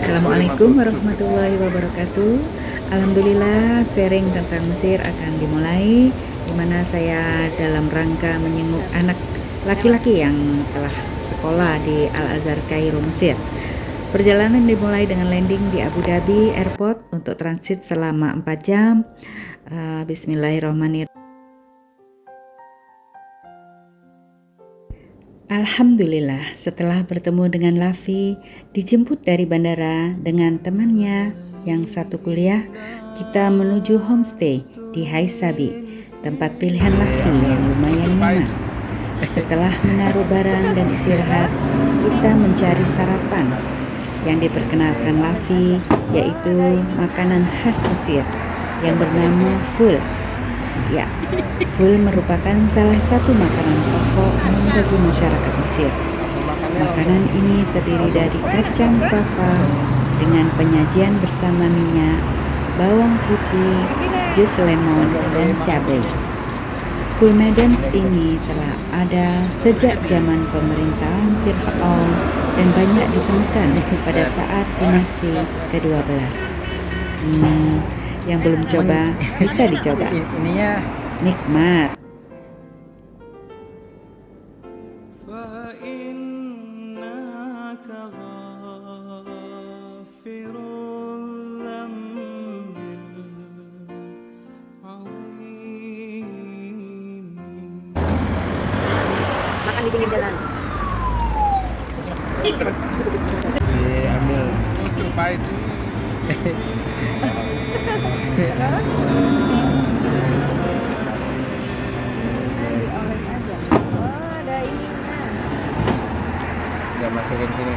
Assalamualaikum warahmatullahi wabarakatuh. Alhamdulillah, sharing tentang Mesir akan dimulai, di mana saya dalam rangka menyenguk anak laki-laki yang telah sekolah di Al-Azhar Kairo, Mesir. Perjalanan dimulai dengan landing di Abu Dhabi Airport untuk transit selama 4 jam. Bismillahirrahmanirrahim. Alhamdulillah, setelah bertemu dengan Lavi, dijemput dari bandara dengan temannya yang satu kuliah, kita menuju homestay di Haisabi, tempat pilihan Lavi yang lumayan nyaman. Setelah menaruh barang dan istirahat, kita mencari sarapan yang diperkenalkan Lavi, yaitu makanan khas Mesir yang bernama ful. Ya, ful merupakan salah satu makanan pokok bagi masyarakat Mesir. Makanan ini terdiri dari kacang fava dengan penyajian bersama minyak, bawang putih, jus lemon, dan cabai. Ful Medems ini telah ada sejak zaman pemerintahan Fir'aun dan banyak ditemukan pada saat dinasti ke-12. Yang belum coba bisa dicoba. Ininya Nikmat. Makan di pinggir jalan. diambil Tutup pahit. Dioles aja. Oh, ada ininya. nggak masukin sini.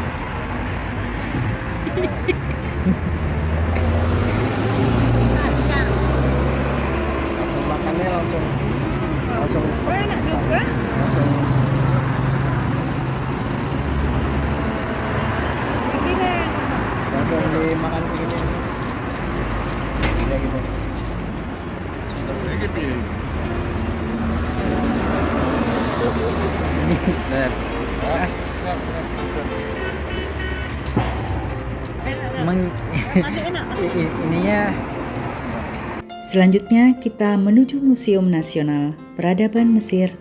Langsung makannya langsung Oh, enak juga. langsung Ini deh. langsung dimakan kayak gini. Ya gitu. Lagi piye? Bener. Emang Masih enak. ininya Selanjutnya kita menuju Museum Nasional Peradaban Mesir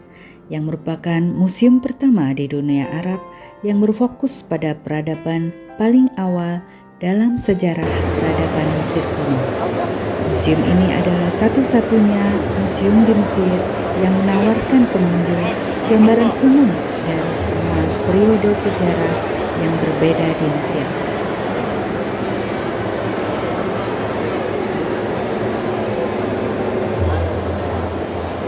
yang merupakan museum pertama di dunia Arab yang berfokus pada peradaban paling awal dalam sejarah peradaban Mesir kuno. Museum ini adalah satu-satunya museum di Mesir yang menawarkan pengunjung gambaran umum dari semua periode sejarah yang berbeda di Mesir.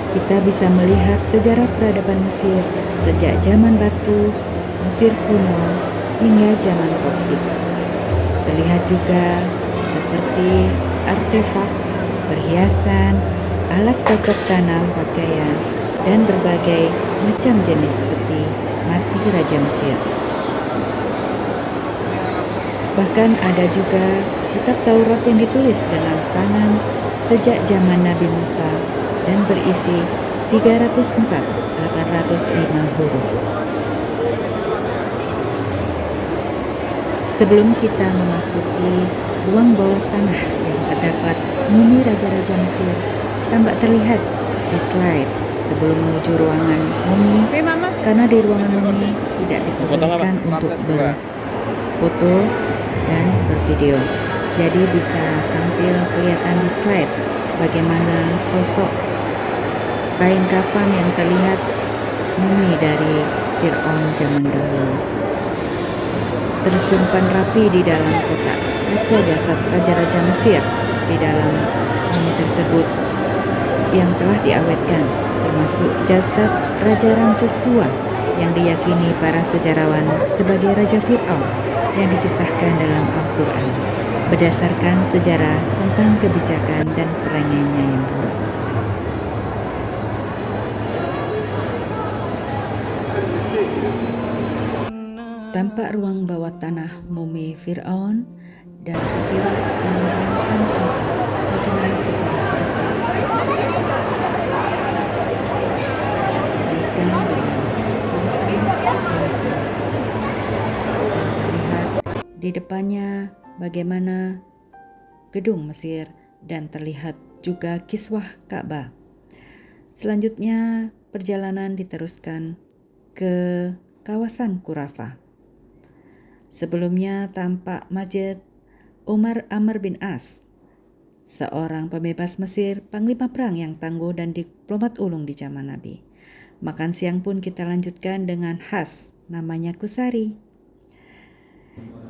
Kita bisa melihat sejarah peradaban Mesir sejak zaman batu, Mesir kuno, hingga zaman Koptik. Terlihat juga seperti artefak, perhiasan, alat cocok tanam pakaian, dan berbagai macam jenis peti mati Raja Mesir. Bahkan ada juga kitab Taurat yang ditulis dengan tangan sejak zaman Nabi Musa dan berisi 304.805 huruf. Sebelum kita memasuki ruang bawah tanah yang terdapat mumi raja-raja Mesir, tampak terlihat di slide sebelum menuju ruangan mumi, karena di ruangan mumi tidak diperbolehkan untuk berfoto dan bervideo. Jadi bisa tampil kelihatan di slide bagaimana sosok kain kafan yang terlihat mumi dari Fir'aun zaman dahulu. Tersimpan rapi di dalam kotak kaca jasad raja-raja Mesir di dalam mumi tersebut yang telah diawetkan, termasuk jasad Raja Ramses II yang diyakini para sejarawan sebagai Raja Fir'aun yang dikisahkan dalam Al-Quran berdasarkan sejarah tentang kebijakan dan perangainya yang buruk. Tampak ruang bawah tanah mumi Fir'aun dan papirus yang menerangkan tentang bagaimana sejarah Mesir ketika itu. Dijelaskan dengan tulisan bahasa Mesir di situ. Dan terlihat di depannya bagaimana gedung Mesir dan terlihat juga kiswah Ka'bah. Selanjutnya perjalanan diteruskan ke kawasan Khurafah. Sebelumnya tampak Masjid Umar Amr bin As, seorang pembebas Mesir, panglima perang yang tangguh dan diplomat ulung di zaman Nabi. Makan siang pun kita lanjutkan dengan khas, namanya kusari.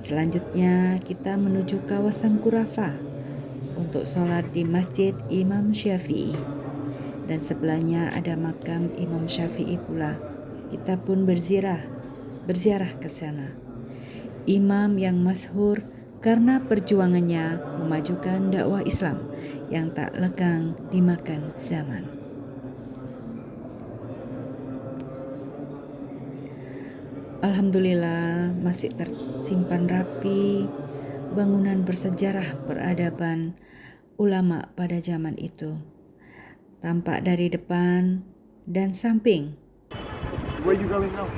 Selanjutnya kita menuju kawasan Khurafah untuk sholat di Masjid Imam Syafi'i. Dan sebelahnya ada makam Imam Syafi'i pula. Kita pun berziarah ke sana. Imam yang masyhur karena perjuangannya memajukan dakwah Islam yang tak lekang dimakan zaman. Alhamdulillah masih tersimpan rapi bangunan bersejarah peradaban ulama pada zaman itu. Tampak dari depan dan samping. Where you going now?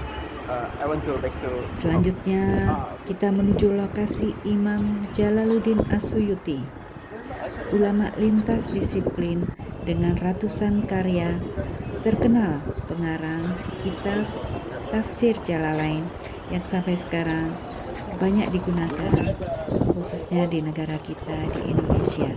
I want to back to. Selanjutnya kita menuju lokasi Imam Jalaluddin As-Suyuti, ulama lintas disiplin dengan ratusan karya, terkenal pengarang kitab Tafsir Jalalain yang sampai sekarang banyak digunakan, khususnya di negara kita di Indonesia.